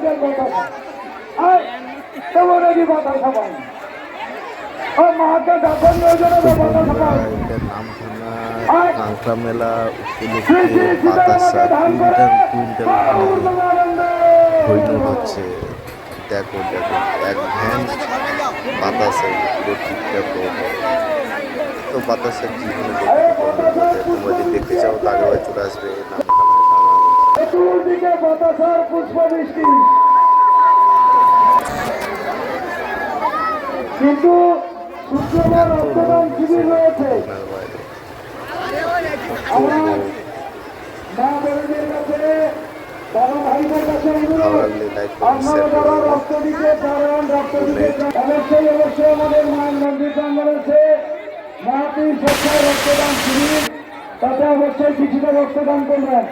দেন বাতাসা। দেবো নাকি বাতাসা পাই? মাকে ডাকেন জন্য বাতাসা পাই। এটার নামখানা কাঁকড়া মেলা উপলক্ষে বাতাসা কুইন্টাল কুইন্টাল হইনট হচ্ছে। দেখো দেখো, এক ভ্যান বাতাসা পুরো ঠিকঠাক তো বাতাসের জীবনে তোমরা যদি দেখতে চাও তো আগে চলে আসবে নামখানা। চতুর্দিকে বাতাসার পুষ্প বৃষ্টি, কিন্তু শুক্রবার রক্তদান শিবির রয়েছে। আমরা মা বোনদের কাছে, বাবা ভাইদের কাছে অনুরোধ, আপনারা যারা রক্ত দিতে পারেন রক্ত দিতে অবশ্যই অবশ্যই আমাদের মায়ের মন্দির প্রাঙ্গণ আছে মাতৃ স্বেচ্ছায় রক্তদান শিবির, তাতে অবশ্যই কিছুটা রক্তদান করবেন।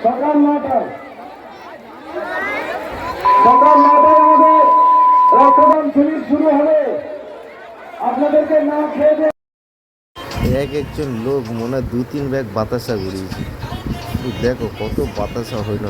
সকাল 9টায় আমাদের রক্তদান শিবির শুরু হবে। আপনাদেরকে না খেয়ে একজন লোক মনে হয় 2-3 ব্যাগ বাতাসা ঘুরিয়েছে। দেখো কত বাতাসা হইল।